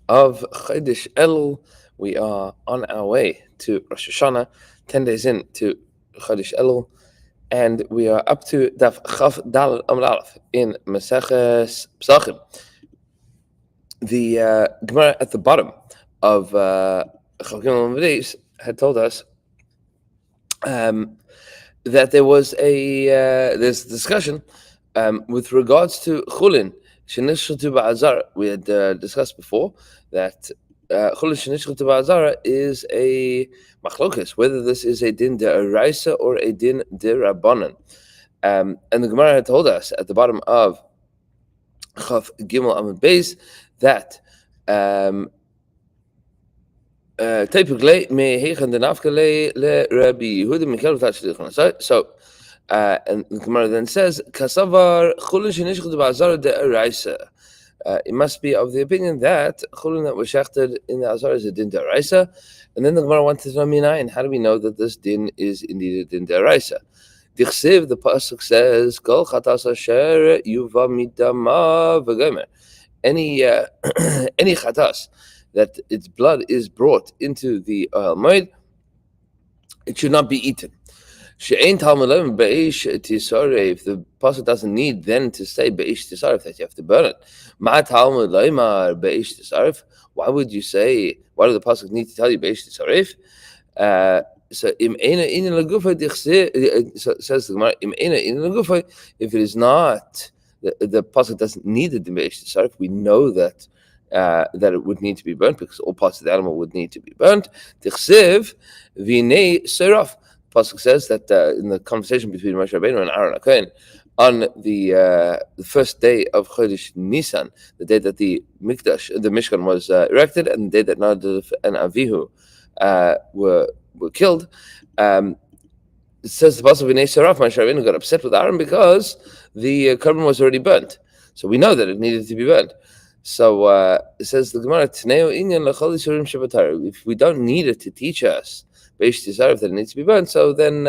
of Chodesh Elul. We are on our way to Rosh Hashanah, 10 days into Chodesh Elul, and we are up to Daf Chaf Dal Amud Aleph in Maseches Pesachim. The Gemara at the bottom of Chaf Gimel Amud had told us that there was there's discussion with regards to chulin shenishchatu ba'azara. We had discussed before that chulin shenishchatu ba'azara is a machlokes, whether this is a din de'oraisa or a din de'rabbanan. And the Gemara had told us at the bottom of Chaf Gimel Amud Beis that so, and the Gemara then says, "Kasavar chulin shenishchatu ba'azara de'oraisa." It must be of the opinion that chulin that was shechted in the azara is a din de'oraisa, and then the Gemara wanted to know minayin. How do we know that this din is indeed a din de'oraisa? Dichsiv, the pasuk says, "Kol chatas asher yuva midama v'gomer." Any chatas that its blood is brought into the oil moed, it should not be eaten. She'ein talmud be'ish tisarev. The pasuk doesn't need then to say be'ish tisarev that you have to burn it. Ma talmud leimar be'ish tisarev. Why would you say? Why do the pasuk need to tell you be'ish tisarev? So im ena in lagufa says the Gemara im ena in lagufa. If it is not, the pasuk doesn't need the be'ish tisarev. We know that. That it would need to be burnt because all parts of the animal would need to be burnt. Tichsiv v'nei seraf. Pasuk says that in the conversation between Moshe Rabbeinu and Aaron HaKohen on the first day of Chodesh Nisan, the day that the Mishkan was erected, and the day that Nadav and Avihu were killed. It says the pasuk v'nei seraf. Moshe Rabbeinu got upset with Aaron because the korban was already burnt. So we know that it needed to be burnt. So it says the Gemara, if we don't need it to teach us that it needs to be burnt, so then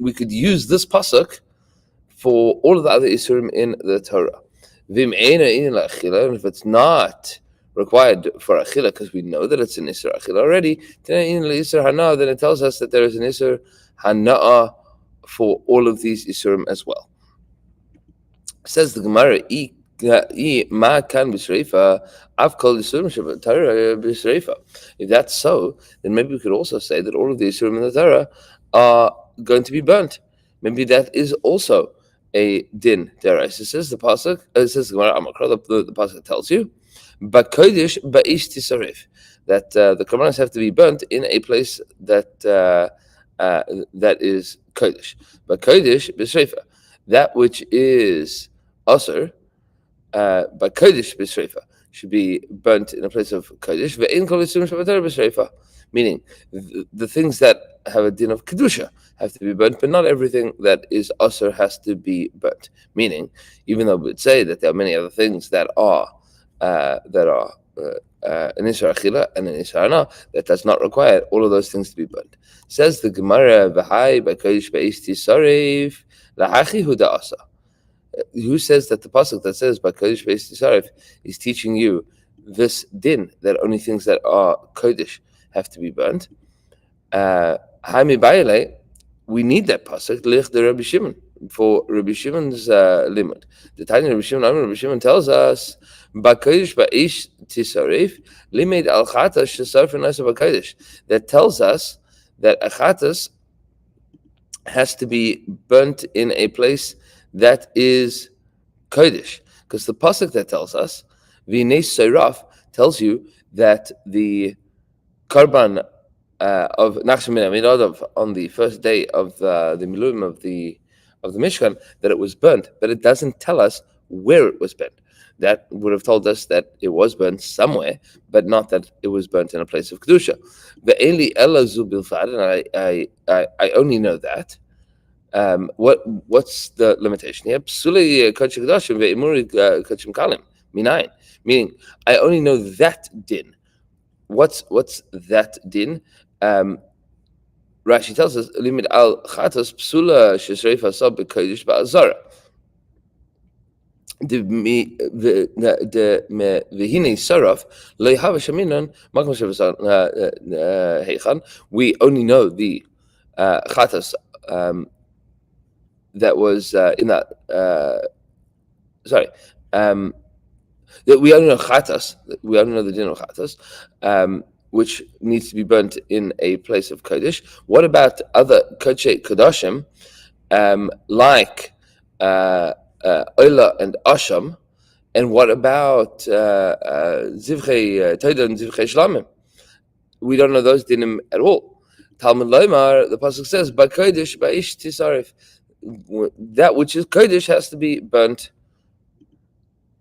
we could use this pasuk for all of the other isurim in the Torah. And if it's not required for achila, because we know that it's an isur achila already, then it tells us that there is an isur hana'ah for all of these isurim as well. Says the Gemara, if that's so, then maybe we could also say that all of the isurim in the Torah are going to be burnt. Maybe that is also a din deraisa. It says the pasuk. It says the Gemara Amakra. The pasuk tells you, "But kodesh ba'ish tisarif," that the korbanos have to be burnt in a place that that is kodesh. But kodesh b'sreifa, that which is asur. But kodesh b'sreifa should be burnt in a place of kodesh. Ve'in kol isurim shabatar b'sreifa, meaning the things that have a din of kedusha have to be burnt, but not everything that is asur has to be burnt. Meaning, even though we would say that there are many other things that are an isur achila and an isur hana, that does not require all of those things to be burnt. Says the Gemara, v'hai b'kodesh b'eish tisarev lahachi hu da'asa. Who says that the pasuk that says by kodesh b'eish tisaref is teaching you this din that only things that are kodesh have to be burnt? We need that pasuk lich the Rabbi Shimon for Rabbi Shimon's limud. The Tanya Rabbi Shimon tells us by kodesh b'eish tisaref limed al chatas shesarf nasa b'kodesh. That tells us that a chatas has to be burnt in a place that is kodesh, because the pasuk that tells us v'nei seiraf tells you that the korban of Nachshon ben Aminadab on the first day of the miluim of the Mishkan, that it was burnt, but it doesn't tell us where it was burnt. That would have told us that it was burnt somewhere, but not that it was burnt in a place of kedusha. Ve'eli ela zu bilfad, and I only know that. What's the limitation here? Psuli kodshim kedashim ve'imuri kodshim kalim minayin. Meaning, I only know that din. What's that din? Rashi tells us limit al chatas psula shesreif asab b'kodesh ba'azara. V'hinei saraf lo yahava shaminon makom shevasan heichan. We only know the chatas that was in that. Sorry. That we only know chatas. We only know the din of chatas, which needs to be burnt in a place of kodesh. What about other kodesh kodashim, like oila and asham? And what about zivchei toida and zivchei shlamim? We don't know those dinim at all. Talmud Lomar, the pasuk says, "By kodesh, by ish tisarif." That which is kodesh has to be burnt,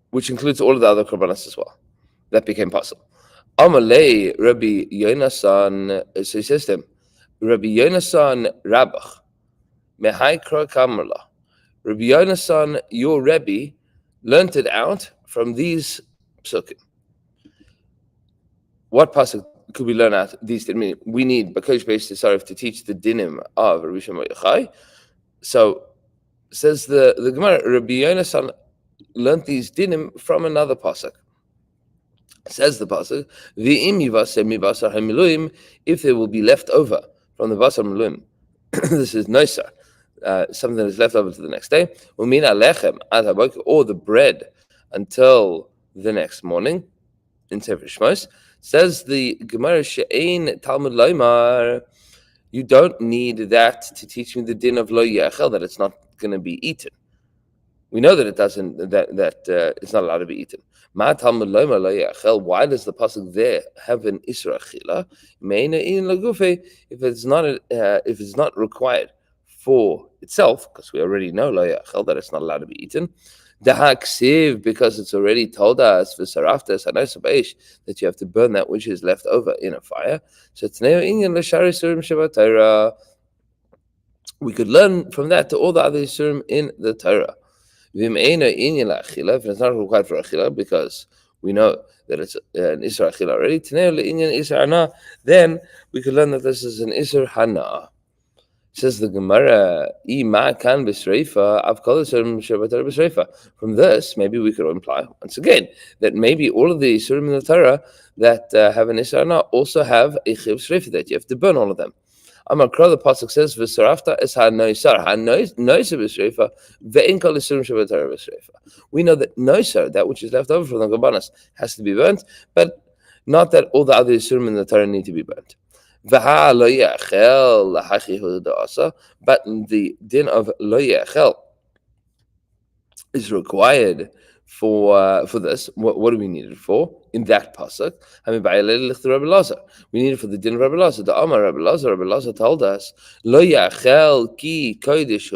which includes all of the other korbanos as well. That became possible. Amalei Rabbi Yonasan, so he says to him, Rabbi Yonasan Rabbach, Mehai Kra Kamerla. Rabbi Yonasan, your Rebbe, learned it out from these psukim. What pasuk could we learn out these? Dinim? We need Bakosh Beis Tisarif to teach the dinim of Rabbi Shimon Yochai. So says the Gemara, Rabbi Yonasan learned these dinim from another pasuk. Says the pasuk, "V'im yivaseh mibasar hamiluim," if there will be left over from the basar miluim. This is noisar, something that is left over to the next day. Umina lechem ad haboker, or the bread until the next morning. In Sefer Shmos, says the Gemara, she'ein Talmud Lomar, you don't need that to teach me the din of lo yachel, that it's not going to be eaten. We know that it doesn't, that it's not allowed to be eaten. Ma Talmud Lomar lo yachel. Why does the pasuk there have an isra achila? Meina in lagufe, if it's not required for itself, because we already know lo yachel, that it's not allowed to be eaten. Dahaksiv, because it's already told us that you have to burn that which is left over in a fire. So we could learn from that to all the other isurim in the Torah. If it's not required for achila, because we know that it's an isra achila already, then we could learn that this is an isra hana. Says the Gemara, from this, maybe we could imply, once again, that maybe all of the Isurim in the Torah that have an Isra also have a Chiv Shreifa, that you have to burn all of them. Amar Kra, the pasuk says, "V'sarafta es ha-noisar, ha-noisar b'shreifa, ve'in kol Isurim shebetorah b'shreifa." We know that noisar, that which is left over from the Korbanos, has to be burnt, but not that all the other Isurim in the Torah need to be burnt. But the din of lo yachel is required for this. What do we need it for in that pasuk? We need it for the din of Rabbi Lazar. The Amar Rabbi Lazar told us lo yachel ki kodesh.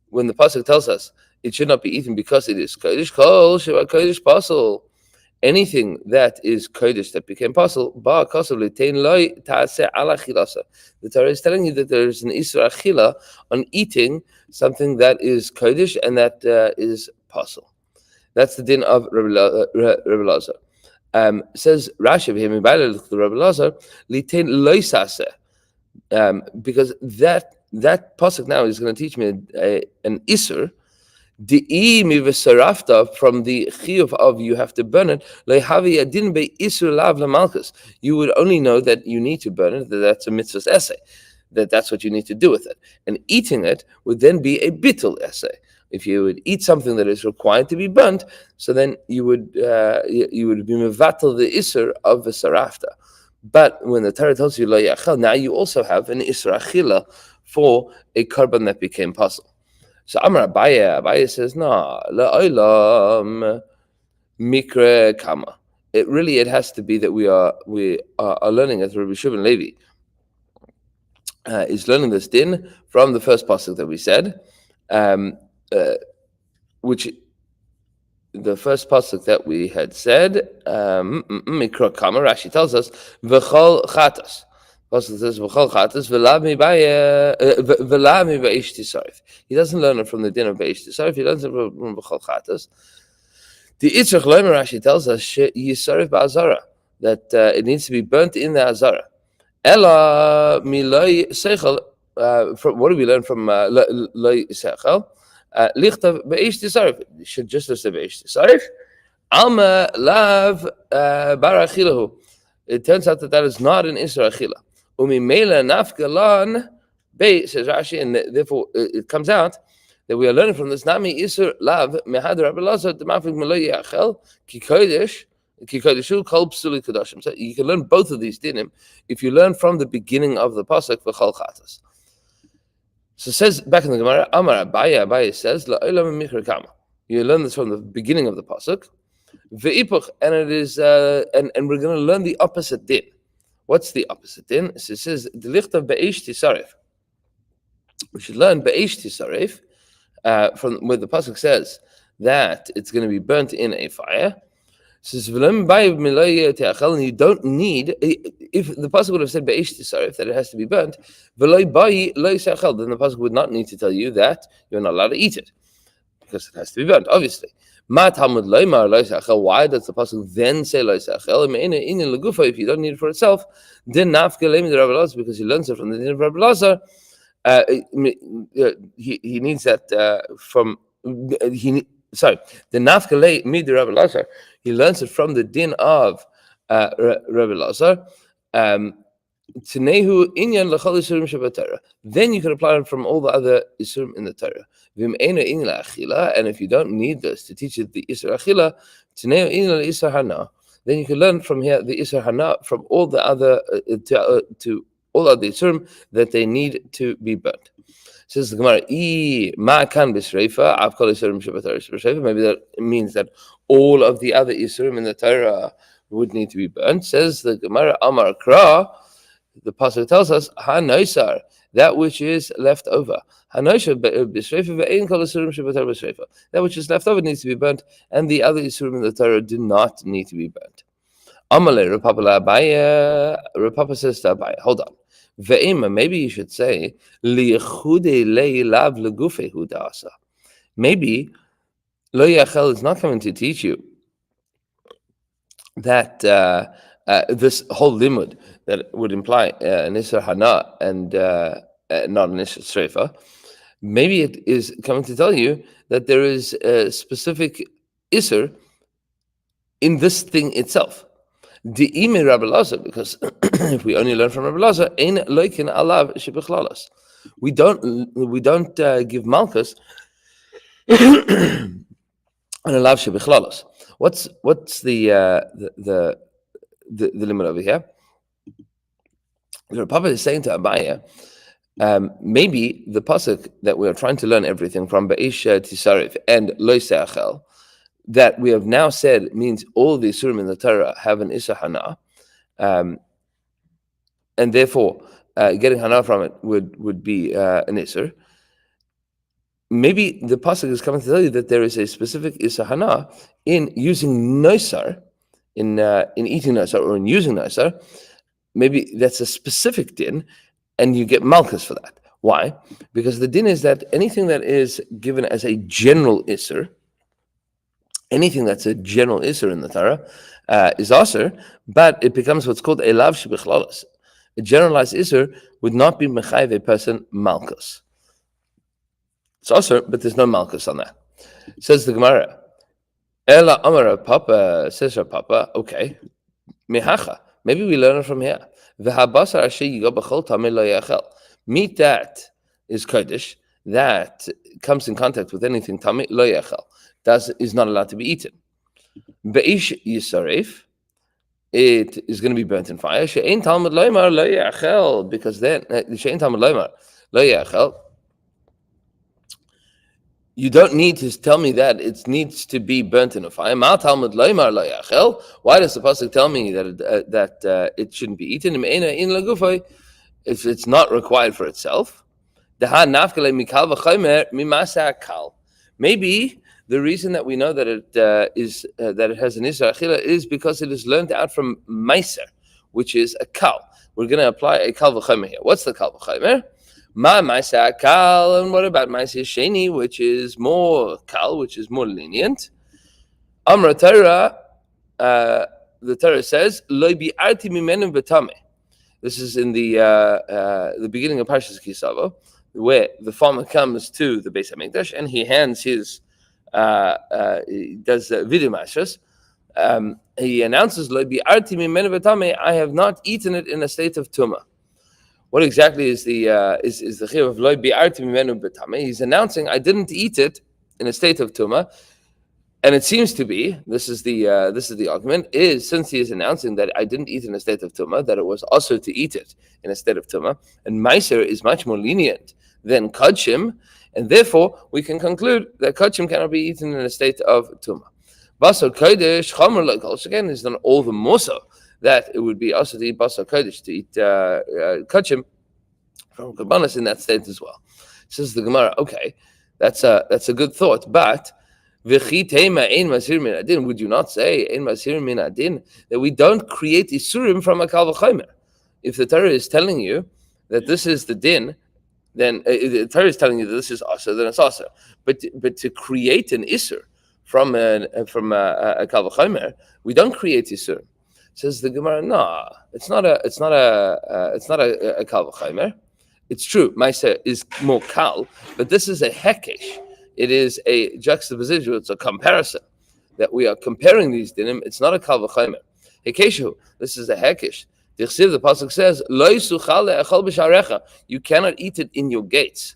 When the pasuk tells us it should not be eaten because it is kodesh, kol sheba kodesh pasul. Anything that is kodesh that became possible, the Torah is telling you that there is an isra achila on eating something that is kodesh and that is possible. That's the din of Rabbi Lazar. Says Rashi, Rabbi Lazar, because that pasuk now is going to teach me an isur. From the chiyuv of you have to burn it, you would only know that you need to burn it, that that's a mitzvah's essay, that's what you need to do with it. And eating it would then be a bittul essay. If you would eat something that is required to be burnt, so then you would be mevatel the isur of the sarafta. But when the Torah tells you lo yachal, now you also have an isra achila for a korban that became possible. So Amar Abaye says, no, la'olam mikre kama. It has to be that we are learning as Rabbi Shimon Levi is learning this din from the first pasuk that we said, which the first pasuk that we had said, mikra kama. Rashi tells us v'chol chatas. Pasuk says v'chol chatas v'lav mi ba'esh tisarif. He doesn't learn it from the din of ba'esh tisarif. He learns it from v'chol chatas. The Itzrach Lomer Rashi tells us yisarif ba'azara, that it needs to be burnt in the azara. Ela miloi seichel. What do we learn from loi seichel? Lichtav be'esh tisarif. You should just say be'esh tisarif. Alma lav barachilahu. It turns out that is not an Isra Achila. Umi mela nafgalan be, says Rashi, and therefore it comes out that we are learning from this Nami Isra lav mehad Rabbi Lazar demafik meloy yachel ki kodeshu kol psuli kadashim. So you can learn both of these dinim if you learn from the beginning of the pasuk v'chol chatas. So it says back in the Gemara, Amar Abaye says la'olam mikra kama. You learn this from the beginning of the pasuk. Ve'ipuch, and it is, and we're going to learn the opposite din. What's the opposite din? So it says the lichtav be'esh tisarif. We should learn be'esh tisarif from where the pasuk says that it's going to be burnt in a fire. Says and you don't need. If the pasuk would have said be'esh tisarif that it has to be burnt, then the pasuk would not need to tell you that you're not allowed to eat it because it has to be burnt, obviously. Why does the pasuk then say lo yisachel? If you don't need it for itself, then because he learns it from the din of Rabbi Lazar. He needs that from the nafkele mid Rabbi Lazar. He learns it from the din of Rabbi Lazar. Then you can apply it from all the other isurim in the Torah. And if you don't need this to teach it the isur achila, then you can learn from here the isur hana from all the other to all other isurim that they need to be burnt. Says the Gemara, maybe that means that all of the other isurim in the Torah would need to be burnt. Says the Gemara, Amar Kra. The pasuk tells us hanoisar, that which is left over. That which is left over needs to be burnt, and the other isurim in the Torah do not need to be burnt. Amale Rapapa says to Abaye, hold on. Ve'ema, maybe you should say maybe lo yachel is not coming to teach you that this whole limud that would imply an Isser Hana and not an Isser Sreifa, maybe it is coming to tell you that there is a specific Isser in this thing itself. The Ime Rabbi Lazar, because if we only learn from Rabbi Lazar, Ein Loikin Alav Shebechlalas. We don't give Malchus an Alav Shebechlalas. What's the limit over here? The Papa is saying to Abaye, maybe the pasuk that we are trying to learn everything from Be'esh Tisarif and Lo Seachel, that we have now said means all the isurim in the Torah have an Issa Hana, and therefore getting Hana from it would be an Isser. Maybe the pasuk is coming to tell you that there is a specific Issa Hana in using Nosar, in eating Nosar or in using Nosar. Maybe that's a specific din, and you get malchus for that. Why? Because the din is that anything that is given as a general isser, anything that's a general isser in the Torah is aser, but it becomes what's called a lav shebichlalos. A generalized isser would not be mechayiv a person malchus. It's aser, but there's no malchus on that. Says the Gemara, Ela Amara Papa, says her Papa, okay, mehacha. Maybe we learn it from here. Meat that is kodesh, that comes in contact with anything tamei lo yachel, is not allowed to be eaten. Beish yisaref, it is going to be burnt in fire. She'ein talmud loymar lo yachel, because then she'ein talmud loymar lo yachel. You don't need to tell me that it needs to be burnt in a fire. Why does the pasuk tell me that it shouldn't be eaten? If it's not required for itself. Maybe the reason that we know that it that it has an Isra Achila is because it is learned out from Meiser, which is a kal. We're going to apply a kal v'chomer here. What's the kal v'chomer? Ma Maisa Kal, and what about Maisa Sheni, which is more Kal, which is more lenient? Amra Torah, the Torah says, Lo bi'arti mimenu b'tameh. This is in the beginning of Parshas Kisavo. where the farmer comes to the Beis Hamikdash and he hands his, he does video mashas. He announces, "Lo bi'arti mimenu b'tamei," I have not eaten it in a state of tumah. What exactly is the chiyuv of "Lo bi'arti mimenu b'tamei"? He's announcing, I didn't eat it in a state of tumah. And it seems to be, this is the argument, is since he is announcing that I didn't eat in a state of tumah, that it was also to eat it in a state of tumah, and meiser is much more lenient than kachim, and therefore we can conclude that kachim cannot be eaten in a state of tumah. Basar kodesh chamer like again is done all the more so that it would be also to eat basar kodesh, to eat kachim from kabbanas in that state as well. Says the Gemara, okay, that's a good thought, but would you not say that we don't create isurim from a kal v'chomer? If the Torah is telling you that this is the din, then the Torah is telling you that this is asa, then it's asa. But to create an isur from a kal v'chomer, we don't create isurim. Says the Gemara, no, it's not a kal v'chomer. It's true, Maisa is more kal, but this is a hekesh. It is a juxtaposition. It's a comparison that we are comparing these dinim. It's not a kal v'chomer. Hekeshu. This is a hekesh. The pasuk says, "Lo yisuchal le'achal b'sharecha." You cannot eat it in your gates.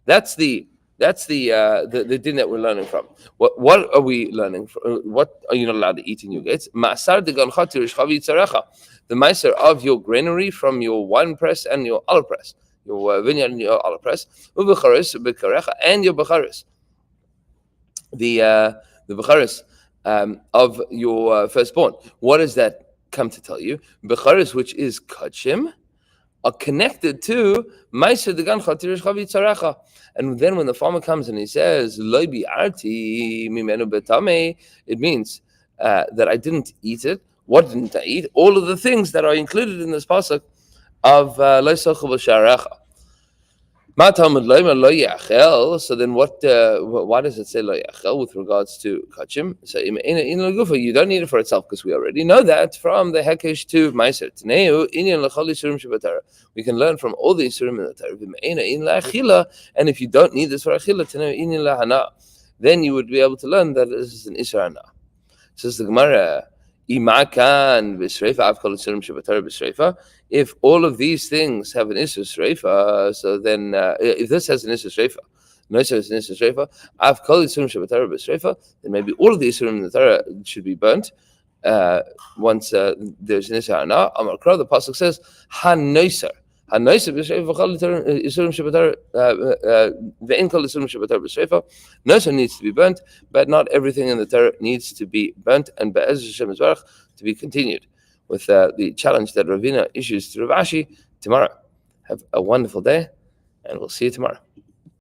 That's the din that we're learning from. What are we learning from? What are you not allowed to eat in your gates? Ma'asar degancha tirishcha v'yitzarecha. The ma'aser of your granary from your wine press and your olive press. Your vineyard and your olive press, and your becharis, the becharis of your firstborn. What does that come to tell you? Becharis, which is kachim, are connected to ma'aser degan chatirish chavitzarecha. And then when the farmer comes and he says lo bi'arti mimenu betamei, it means that I didn't eat it. What didn't I eat? All of the things that are included in this pasuk of lo sochel b'sharecha. So then why does it say lo yachel with regards to kachim? So in gufa, you don't need it for itself because we already know that from the hekesh to meiser. We can learn from all the isurim in the Torah. And if you don't need this for achila, then you would be able to learn that this is an isur hana. Says the Gemara, if all of these things have an issur sreifa, so then if this has an issur sreifa, Moshe has an issur sreifa, then maybe all of the isurim in the Torah should be burnt once there's an issur hana. Amar Kra, the pasuk says hanoiser. Hanoiser b'sreifa isurim shebatar ve'in kol isurim shebatar b'sreifa. Noiser needs to be burnt, but not everything in the Torah needs to be burnt. And be'ez Hashem Yisbarach to be continued with the challenge that Ravina issues to Rav Ashi tomorrow. Have a wonderful day, and we'll see you tomorrow.